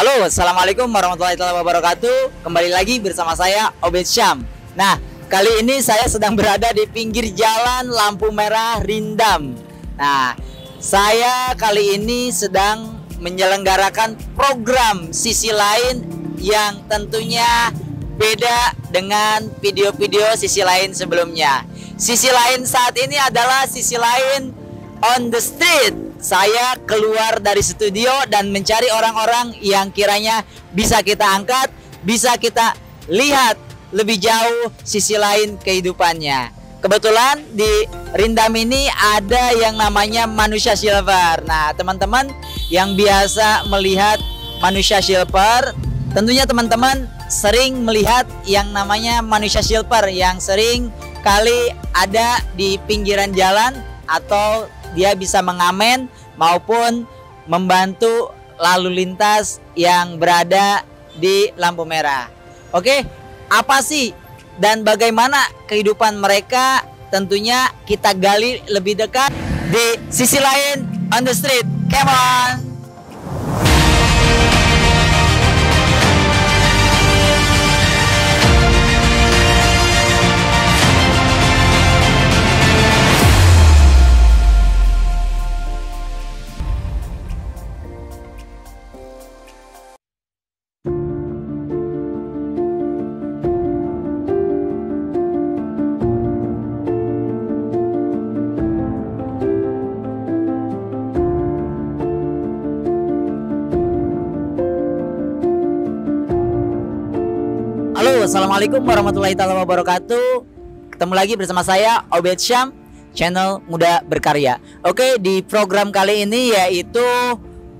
Halo, assalamualaikum warahmatullahi wabarakatuh. Kembali lagi bersama saya Obed Syam. Nah, kali ini saya sedang berada di pinggir jalan lampu merah Rindam. Nah, saya kali ini sedang menyelenggarakan program sisi lain yang tentunya beda dengan video-video sisi lain sebelumnya. Sisi lain saat ini adalah sisi lain on the street. Saya keluar dari studio dan mencari orang-orang yang kiranya bisa kita angkat, bisa kita lihat lebih jauh sisi lain kehidupannya. Kebetulan di Rindam ini ada yang namanya manusia silver. Nah, teman-teman yang biasa melihat manusia silver, tentunya teman-teman sering melihat yang namanya manusia silver yang sering kali ada di pinggiran jalan atau dia bisa mengamen maupun membantu lalu lintas yang berada di lampu merah. Oke, apa sih dan bagaimana kehidupan mereka? Tentunya kita gali lebih dekat di sisi lain on the street. Come on. Halo, assalamualaikum warahmatullahi wabarakatuh. Ketemu lagi bersama saya Obed Syam, channel Muda Berkarya. Oke, di program kali ini yaitu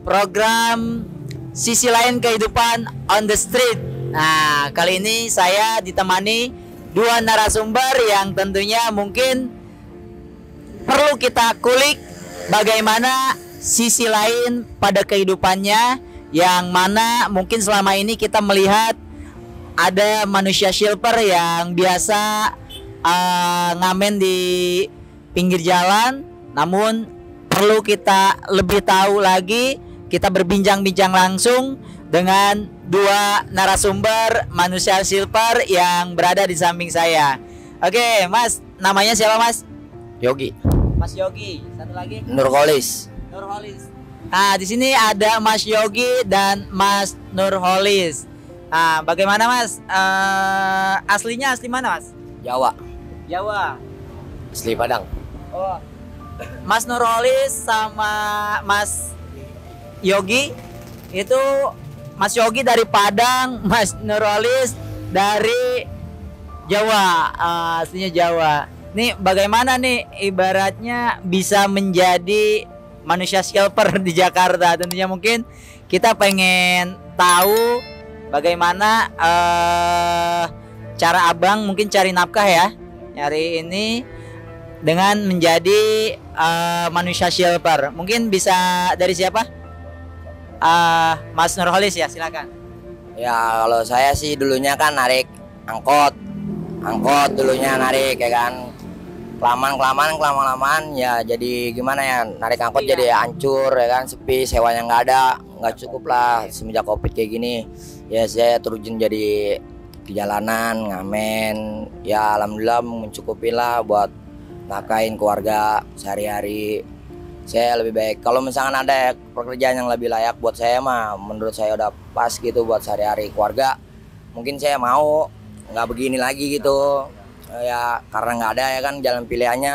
program sisi lain kehidupan on the street. Nah, kali ini saya ditemani dua narasumber yang tentunya mungkin perlu kita kulik bagaimana sisi lain pada kehidupannya, yang mana mungkin selama ini kita melihat ada manusia silver yang biasa ngamen di pinggir jalan. Namun perlu kita lebih tahu lagi. Kita berbincang-bincang langsung dengan dua narasumber manusia silver yang berada di samping saya. Oke, Mas, namanya siapa, Mas? Yogi. Mas Yogi. Satu lagi? Nurholis. Nurholis. Nah, di sini ada Mas Yogi dan Mas Nurholis. Nah, bagaimana Mas? Aslinya asli mana, Mas? Jawa. Jawa. Asli Padang. Oh. Mas Nurholis sama Mas Yogi itu, Mas Yogi dari Padang, Mas Nurholis dari Jawa, aslinya Jawa. Nih, bagaimana nih ibaratnya bisa menjadi manusia silver di Jakarta? Tentunya mungkin kita pengen tahu bagaimana cara abang mungkin cari nafkah ya, nyari ini dengan menjadi manusia silver. Mungkin bisa dari siapa? Mas Nurholis ya, silakan. Ya, kalau saya sih dulunya kan narik angkot dulunya narik ya kan. Kelamaan ya jadi gimana ya, narik angkot jadi hancur ya kan, sepi, sewanya nggak cukup lah. Semenjak Covid kayak gini ya saya terjun jadi di jalanan ngamen, ya alhamdulillah mencukupi lah buat nafkahin keluarga sehari-hari. Saya lebih baik kalau misalkan ada pekerjaan yang lebih layak buat saya mah, menurut saya udah pas gitu buat sehari-hari keluarga, mungkin saya mau nggak begini lagi gitu ya, karena nggak ada ya kan jalan pilihannya.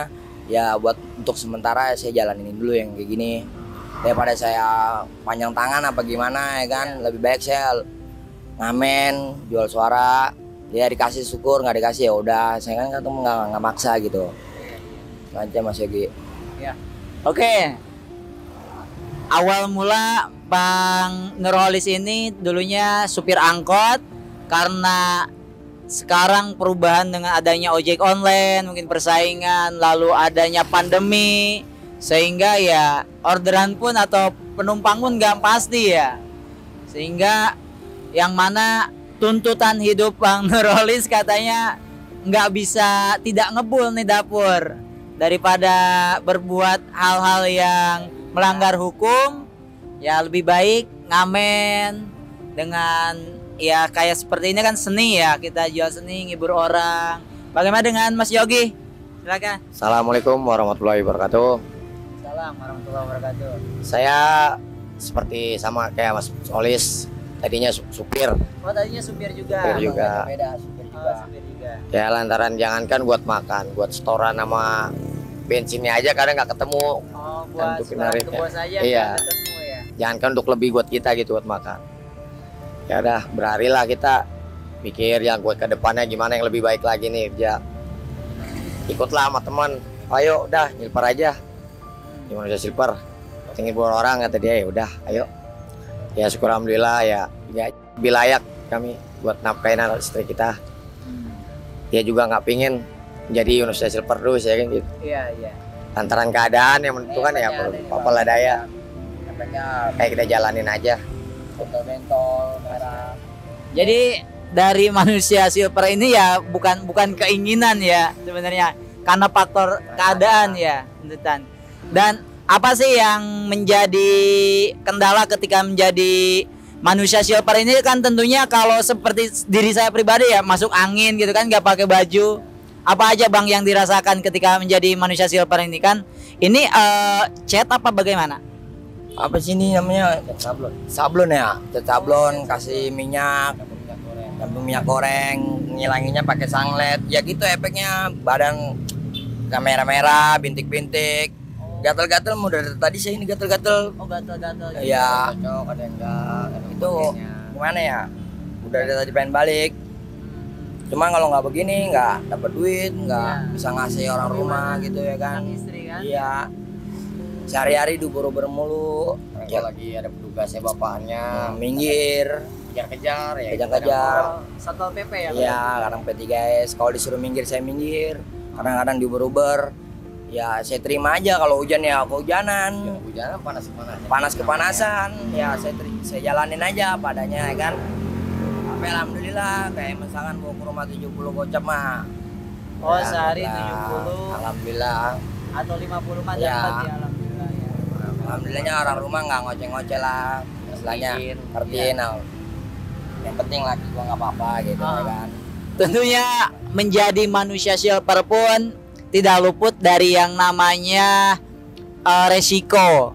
Ya buat untuk sementara saya jalanin dulu yang kayak gini daripada saya panjang tangan apa gimana ya kan. Lebih baik saya ngamen, jual suara, dia dikasih syukur, nggak dikasih ya udah, saya kan ketemu nggak maksa gitu. Lancar Mas Yogi. Ya. Oke. Awal mula Bang Nurholis ini dulunya supir angkot, karena sekarang perubahan dengan adanya ojek online, mungkin persaingan, lalu adanya pandemi, sehingga ya orderan pun atau penumpang pun nggak pasti ya, sehingga yang mana tuntutan hidup Bang Nurholis katanya nggak bisa tidak ngebul nih dapur, daripada berbuat hal-hal yang melanggar hukum, ya lebih baik ngamen, dengan ya kayak seperti ini kan seni ya, kita jual seni, ngibur orang. Bagaimana dengan Mas Yogi? Silakan. Assalamualaikum warahmatullahi wabarakatuh. Salam warahmatullahi wabarakatuh. Saya seperti sama kayak Mas Olis, tadinya supir. Oh, tadinya supir juga. Supir juga. Beda, supir Oh, juga. supir juga. Ya lantaran jangankan buat makan, buat setoran sama bensinnya aja kadang nggak ketemu. Oh, buat Untuk barang ke narik ya. bos aja Iya. nggak ketemu ya. Jangankan untuk lebih buat kita gitu buat makan. Ya udah berhari lah kita mikir yang buat ke depannya gimana yang lebih baik lagi nih ya. Ikutlah sama teman. Ayo udah silver aja. Gimana bisa silver? Ngibur orang kata dia, ya udah ayo. Ya syukur alhamdulillah ya lebih layak kami buat nafkahin anak istri kita. Dia juga nggak pingin jadi Indonesia Silver terus ya kan gitu. Iya, iya. Lantaran keadaan yang menentukan ya apalah daya. Kayak kita jalanin aja. Bentol-bentol, merah. Jadi dari manusia silver ini ya bukan keinginan ya sebenarnya, karena faktor keadaan ya, tuntutan. Dan apa sih yang menjadi kendala ketika menjadi manusia silver ini? Kan tentunya kalau seperti diri saya pribadi ya masuk angin gitu kan, nggak pakai baju. Apa aja Bang yang dirasakan ketika menjadi manusia silver ini kan? Ini cat apa bagaimana? Apa sih ini namanya? Sablon. Sablon ya, cat sablon, kasih minyak, dapur minyak goreng, ngilanginnya pakai sanglet. Ya gitu efeknya, badan merah-merah, bintik-bintik. Gatel-gatel mudah dari tadi saya ini gatel-gatel. Oh, gatal-gatal. Iya. Cocok ada yang enggak. Itu gimana ya? Udah dari tadi pengen balik. Cuma kalau nggak begini nggak dapat duit, nggak bisa ngasih orang rumah gitu ya kan. Istri kan? Iya. Sehari-hari dubur-ubur mulu. Kalau lagi ada petugasnya bapaknya Minggir, kejar-kejar ya. kejar-kejar. Satpol PP ya? Iya, kadang P3S. Kalau disuruh minggir saya minggir. Kadang-kadang diuber-uber. Ya saya terima aja kalau hujan ya kehujanan. Hujan panas-panas. Panas kepanasan. Ya saya jalanin aja padanya ya kan. Tapi alhamdulillah kayak misalkan mau ke rumah 70 gocap mah. Oh, Ya, sehari alhamdulillah. 70 Alhamdulillah. atau 50 mah Ya. dapat ya, alhamdulillah ya. Alhamdulillahnya orang rumah nggak ngoceh-ngoceh lah. Istilahnya ngertiin. Yang penting laki gua nggak apa-apa gitu ya kan. Tentunya menjadi manusia silver pun tidak luput dari yang namanya resiko.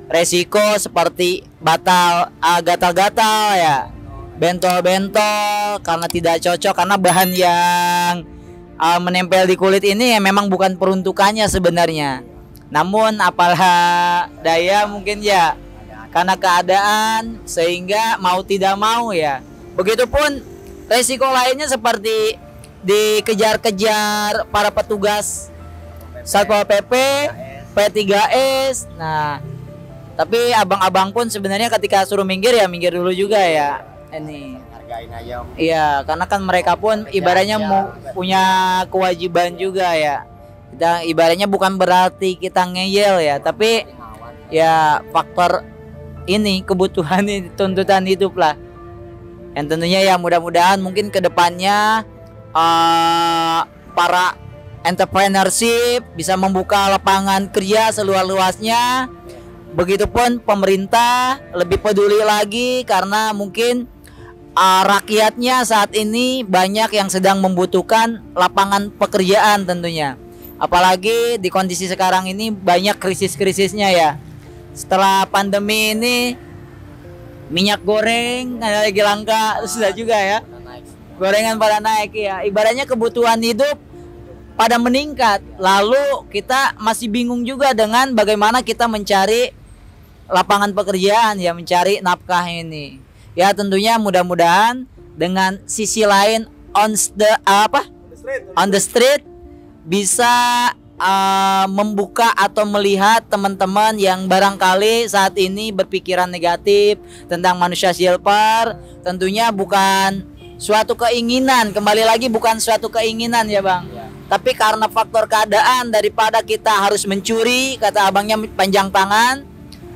Resiko seperti gatal-gatal ya, bentol-bentol karena tidak cocok, karena bahan yang menempel di kulit ini ya memang bukan peruntukannya sebenarnya. Namun apalah daya mungkin ya karena keadaan sehingga mau tidak mau ya. Begitupun resiko lainnya seperti dikejar-kejar para petugas Satpol PP, P3S. Nah, tapi abang-abang pun sebenarnya ketika suruh minggir ya minggir dulu juga ya. Ini Hargain aja. iya, karena kan mereka pun ibaratnya mau punya kewajiban juga ya. Kita ibaratnya bukan berarti kita ngeyel ya, tapi ya faktor ini kebutuhan ini, tuntutan hidup lah. Yang tentunya ya mudah-mudahan mungkin kedepannya para entrepreneurship bisa membuka lapangan kerja seluas-luasnya. Begitupun pemerintah lebih peduli lagi karena mungkin rakyatnya saat ini banyak yang sedang membutuhkan lapangan pekerjaan tentunya. Apalagi di kondisi sekarang ini banyak krisis-krisisnya ya. Setelah pandemi ini minyak goreng lagi langka, sudah juga ya. Gorengan pada naik ya. Ibaratnya kebutuhan hidup pada meningkat. Lalu kita masih bingung juga dengan bagaimana kita mencari lapangan pekerjaan ya, mencari nafkah ini. Ya tentunya mudah-mudahan dengan sisi lain on the street bisa membuka atau melihat teman-teman yang barangkali saat ini berpikiran negatif tentang manusia silver. Tentunya bukan suatu keinginan, kembali lagi bukan suatu keinginan ya Bang, tapi karena faktor keadaan daripada kita harus mencuri, kata abangnya panjang tangan,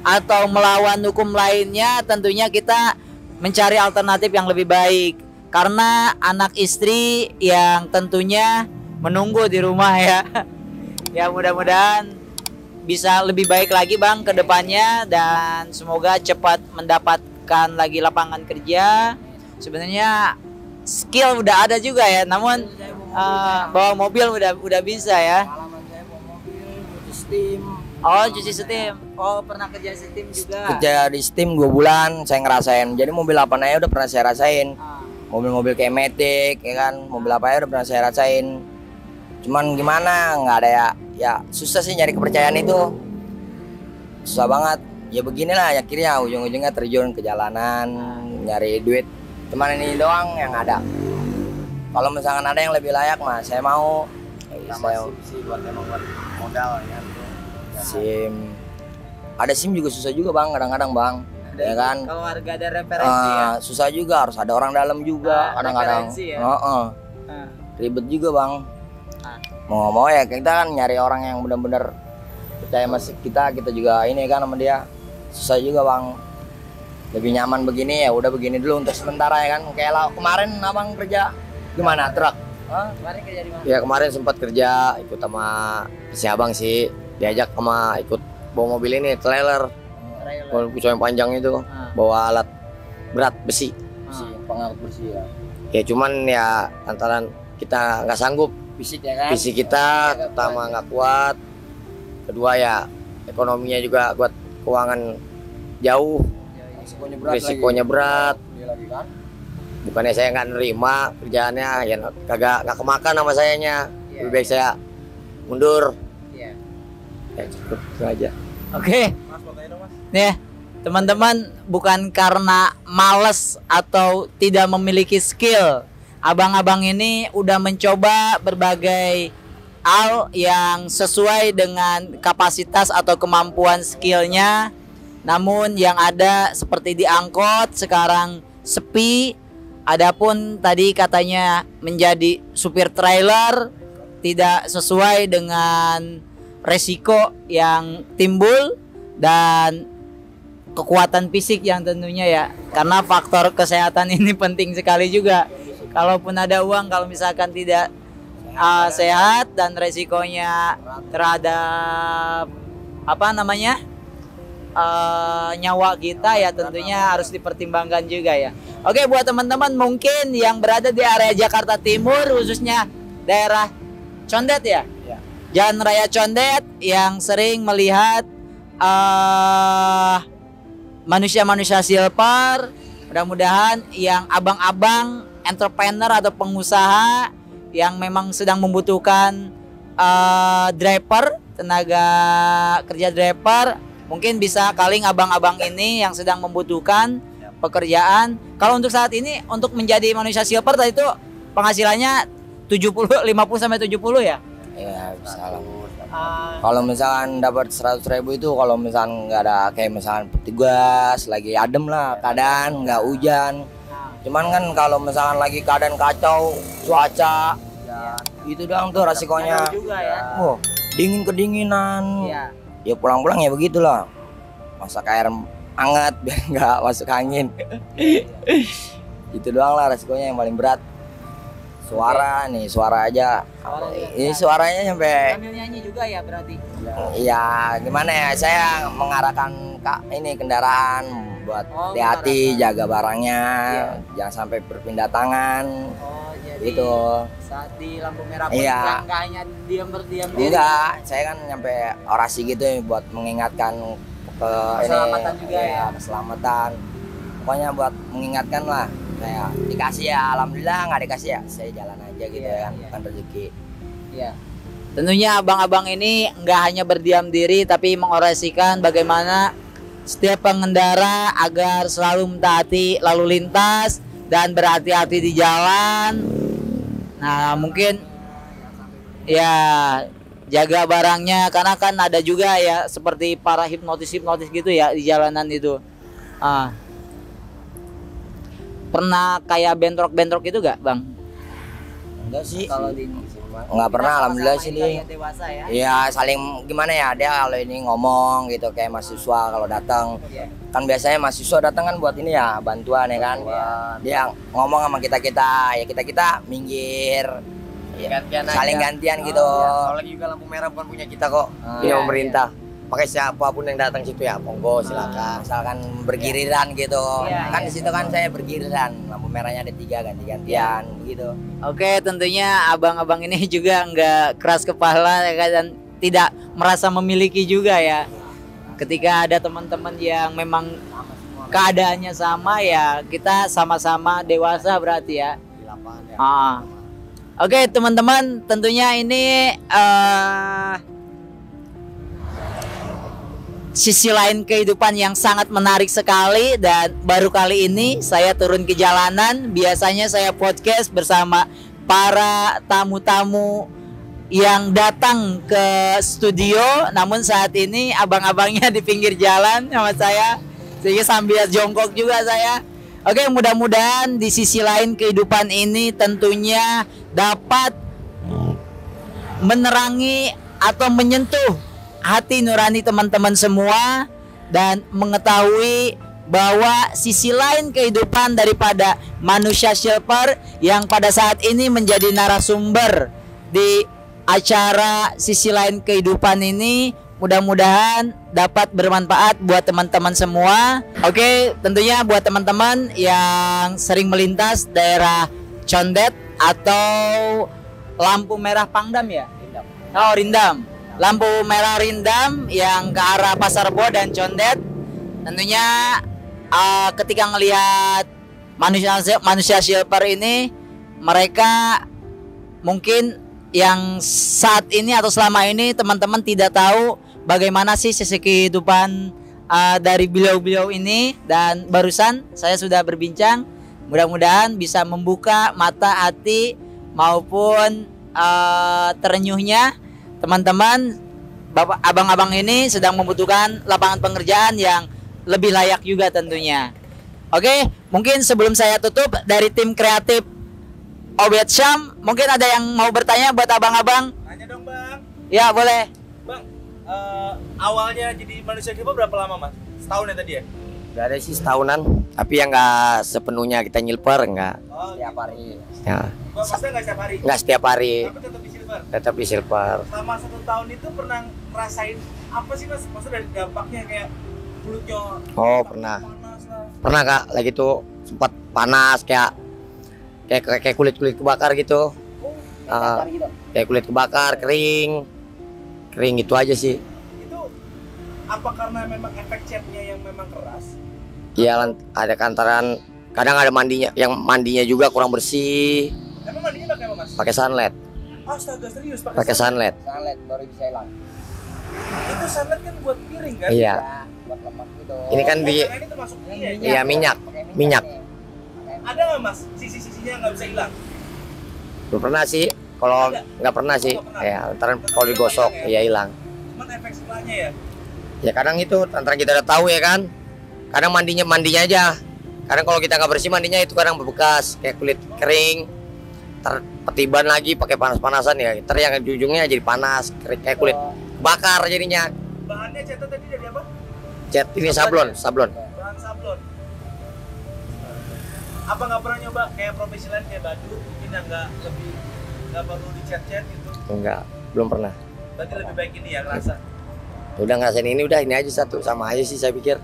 atau melawan hukum lainnya, tentunya kita mencari alternatif yang lebih baik. Karena anak istri yang tentunya menunggu di rumah ya. Ya mudah-mudahan bisa lebih baik lagi Bang ke depannya, dan semoga cepat mendapat bukan lagi lapangan kerja, sebenarnya skill udah ada juga ya, namun bawa mobil udah bisa ya. Pengalaman saya bawa mobil, cuci steam. Oh, cuci steam. Oh, pernah kerja steam juga. Kerja di steam 2 bulan saya ngerasain. Jadi mobil apa aja udah pernah saya rasain. Mobil-mobil kayak Matic ya kan, mobil apa aja udah pernah saya rasain. Cuman gimana, nggak ada ya susah sih nyari kepercayaan itu. Susah banget. Ya beginilah akhirnya ujung-ujungnya terjun ke jalanan, nyari duit. Cuman ini doang yang ada. Kalau misalkan ada yang lebih layak mah saya mau. Saya sih buat emang buat modal ya. SIM. Ada SIM juga susah juga bang, kadang-kadang bang. Ya kan? Kalau harga ada referensi ya. Susah juga, harus ada orang dalam juga kadang-kadang. Referensi ya? Ribet juga bang. Ah. Mau nggak mau ya kita kan nyari orang yang benar-benar percaya sama kita juga ini kan sama dia. Susah juga bang. Lebih nyaman begini ya udah begini dulu untuk sementara ya kan. Kayak kemarin abang kerja gimana truk? Kemarin kerja di mana? Ya kemarin sempat kerja ikut sama si abang sih, diajak sama ikut bawa mobil ini trailer. Kalau yang panjang itu bawa alat berat besi. Pengangkut bersih ya. Ya cuman ya lantaran kita nggak sanggup, Fisik ya kan? fisik kita pertama nggak kuat, kedua ya ekonominya juga buat keuangan jauh, risikonya berat. Lagi kan? Bukannya saya nggak nerima kerjaannya, ya kagak nggak kemakan sama sayanya. Lebih baik saya mundur. Iya. Ya cukup itu aja. Oke. Nih, teman-teman, bukan karena males atau tidak memiliki skill. Abang-abang ini udah mencoba berbagai hal yang sesuai dengan kapasitas atau kemampuan skillnya. Namun yang ada seperti di angkot sekarang sepi. Adapun tadi katanya menjadi supir trailer tidak sesuai dengan resiko yang timbul dan kekuatan fisik yang tentunya ya, karena faktor kesehatan ini penting sekali juga. Kalaupun ada uang, kalau misalkan tidak sehat dan resikonya terhadap nyawa kita ya tentunya harus dipertimbangkan juga ya. Oke, buat teman-teman mungkin yang berada di area Jakarta Timur, khususnya daerah Condet ya, Jalan Raya Condet, yang sering melihat manusia-manusia silver, mudah-mudahan yang abang-abang entrepreneur atau pengusaha yang memang sedang membutuhkan driver, tenaga kerja driver, mungkin bisa kaling abang-abang ini yang sedang membutuhkan pekerjaan. Kalau untuk saat ini untuk menjadi manusia silver tadi itu penghasilannya 50 sampai 70 ya? Iya, bisa lah. Kalau misalkan dapat 100.000 itu kalau misalkan nggak ada kayak misalkan petugas lagi adem lah keadaan nggak hujan. Cuman kan kalau misalkan lagi keadaan kacau cuaca itu doang tuh resikonya. Oh, dingin kedinginan. Ya pulang-pulang ya begitulah. Masak air hangat biar nggak masuk angin. Itu doang lah resikonya yang paling berat. Suara nih, suara aja. Ini suaranya sampai sambil nyanyi juga ya berarti. Iya, gimana ya? Saya mengarahkan ini kendaraan buat hati-hati, jaga barangnya, jangan sampai berpindah tangan. Oh, jadi gitu. Saat di lampu merah pun Iya. nggak hanya berdiam diri. Enggak, saya kan nyampe orasi gitu ya, buat mengingatkan ke Keselamatan ini, juga ya. keselamatan. Pokoknya buat mengingatkan lah. Kayak dikasih ya, alhamdulillah, nggak dikasih ya saya jalan aja gitu ya kan, bukan rezeki. Iya. Tentunya abang-abang ini nggak hanya berdiam diri tapi mengorasikan bagaimana setiap pengendara agar selalu mentaati lalu lintas dan berhati-hati di jalan. Nah, mungkin ya jaga barangnya karena kan ada juga ya seperti para hipnotis gitu ya di jalanan itu. Pernah kayak bentrok gitu gak bang? Enggak sih. Kalau di Nggak pernah, alhamdulillah sih nih. Dewasa ya. Iya, saling gimana ya, dia kalau ini ngomong gitu kayak mahasiswa kalau datang. Kan biasanya mahasiswa datang kan buat ini ya, bantuan ya kan. Dia ngomong sama kita-kita, ya kita-kita minggir. Ya, saling gantian gitu. Kalau lagi juga lampu merah bukan punya kita kok, punya pemerintah. pakai siapapun yang datang situ ya monggo silakan. Misalkan bergiliran gitu. Iya, Kan iya. di situ kan saya bergiliran. Lampu merahnya ada 3 ganti-gantian gitu. Oke, tentunya abang-abang ini juga nggak keras kepala ya kan, dan tidak merasa memiliki juga ya. Ketika ada teman-teman yang memang keadaannya sama ya, kita sama-sama dewasa berarti ya. Di lapangan ya. Oke, teman-teman, tentunya ini sisi lain kehidupan yang sangat menarik sekali, dan baru kali ini saya turun ke jalanan. Biasanya saya podcast bersama para tamu-tamu yang datang ke studio, namun saat ini abang-abangnya di pinggir jalan sama saya, sehingga sambil jongkok juga saya. Oke, mudah-mudahan di sisi lain kehidupan ini tentunya dapat menerangi atau menyentuh hati nurani teman-teman semua, dan mengetahui bahwa sisi lain kehidupan daripada manusia Silver yang pada saat ini menjadi narasumber di acara sisi lain kehidupan ini, mudah-mudahan dapat bermanfaat buat teman-teman semua. Oke, tentunya buat teman-teman yang sering melintas daerah Condet atau lampu merah Pangdam ya? Oh, Rindam. Lampu merah Rindam yang ke arah Pasar Bo dan Condet. Tentunya ketika ngelihat manusia Silver ini, mereka mungkin yang saat ini atau selama ini teman-teman tidak tahu bagaimana sih sisi kehidupan dari beliau-beliau ini, dan barusan saya sudah berbincang, mudah-mudahan bisa membuka mata hati maupun terenyuhnya teman-teman. Bapak abang-abang ini sedang membutuhkan lapangan pekerjaan yang lebih layak juga tentunya. Oke, mungkin sebelum saya tutup, dari tim kreatif Obed Syam, mungkin ada yang mau bertanya buat abang-abang? Tanya dong bang. Ya boleh. Bang, awalnya jadi manusia Silver berapa lama mas? Setahun ya tadi ya? Gak ada sih setahunan, tapi yang nggak sepenuhnya kita nyilper nggak. Oh, Setiap hari. Ya, maksudnya nggak setiap hari? nggak setiap hari, Tapi tetap di Silver. tetap di silver. Selama 1 tahun itu pernah ngerasain apa sih mas? Maksudnya dari dampaknya kayak kulitnya Oh pernah, panas lah. pernah kak, lagi tuh sempat panas kayak kulit kebakar gitu. Kayak kulit kebakar, kering gitu aja sih. Itu apa karena memang efek catnya yang memang keras? Iya, ada kantaran, kadang ada mandinya, yang mandinya juga kurang bersih. Emang mandinya pakai apa mas? Pakai sunlight, Astaga serius pakai sunlight. Salet baru bisa hilang. Itu sunlight kan buat piring kan? Iya, Buat lemak gitu. ini kan Oh, di, karena ini termasuk ini ya? iya minyak. Pakai minyak. nih. Ada nggak mas sisi-sisinya yang nggak bisa hilang? Belum pernah sih, kalau nggak pernah sih. Ya, ntar kalau digosok, ya hilang. Cuman efek sebelahnya ya? Ya kadang itu, antara kita udah tahu ya kan. Kadang mandinya aja. Kadang kalau kita nggak bersih mandinya itu kadang berbekas, kayak kulit kering. Ntar petiban lagi pakai panas-panasan ya. Ntar yang ujungnya jadi panas, kayak kulit bakar jadinya. Bahannya catnya tadi dari apa? Cat ini sablon. Bahan sablon. Apa nggak pernah nyoba kayak profesional kayak badut mungkin yang nggak perlu dicat-cat gitu? Enggak, belum pernah. Berarti lebih baik ini ya ngerasa. Udah ngerasain ini, udah ini aja satu, sama aja sih saya pikir.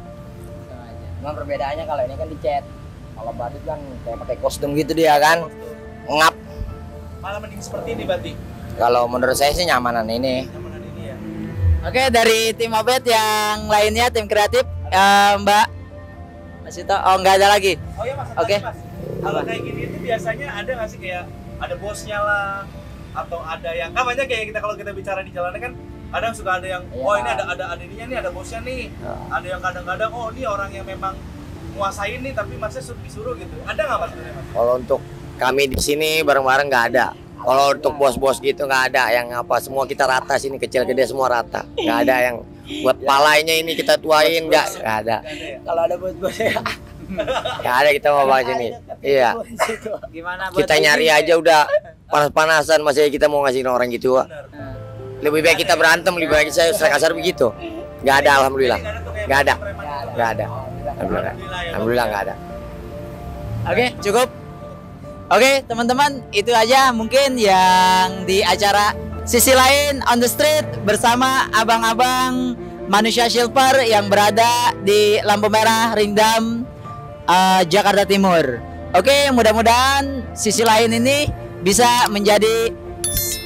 Cuma perbedaannya kalau ini kan dicat. Kalau badut kan kayak pakai kostum gitu dia kan. Ngap. Malah mending seperti ini berarti. Kalau menurut saya sih nyamanan ini. Nyamanan ini ya. Oke, dari tim Obed yang lainnya, tim kreatif, Mbak masih tahu? Oh, nggak ada lagi. Oh ya mas. Oke. Mas. Kalau kayak gini itu biasanya ada nggak sih kayak ada bosnya lah atau ada yang kan banyak kayak kita kalau kita bicara di jalanan kan kadang suka ada yang oh ini ada ininya nih, ada bosnya nih. Ada yang kadang-kadang oh ini orang yang memang nguasain nih tapi masnya disuruh gitu. Ada nggak mas sebenarnya mas? Kalau untuk kami di sini bareng-bareng nggak ada. Kalau untuk bos-bos gitu nggak ada, yang apa semua kita rata sini, kecil gede semua rata. Nggak ada yang buat palanya ini kita tuain, nggak ada. Kalau ada bos-bos ya. Nggak ada, kita mau bahas ini. Iya. Gimana buat Kita nyari aja udah panas-panasan, masih kita mau ngasih orang gitu. Wak. Lebih baik kita berantem, lebih baik saya kasar begitu. Nggak ada, alhamdulillah. Nggak ada, nggak ada. Alhamdulillah nggak ada. Oke, cukup. Oke, teman-teman, itu aja mungkin yang di acara sisi lain on the street bersama abang-abang manusia silver yang berada di lampu merah Rindam, Jakarta Timur. Oke, mudah-mudahan sisi lain ini bisa menjadi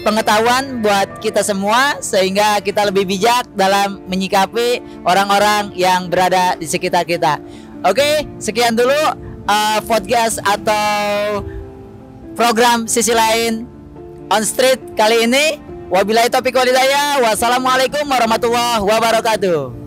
pengetahuan buat kita semua sehingga kita lebih bijak dalam menyikapi orang-orang yang berada di sekitar kita. Oke, sekian dulu podcast atau program sisi lain on street kali ini. Wabillahi taufiq wal hidayah. Wassalamualaikum warahmatullahi wabarakatuh.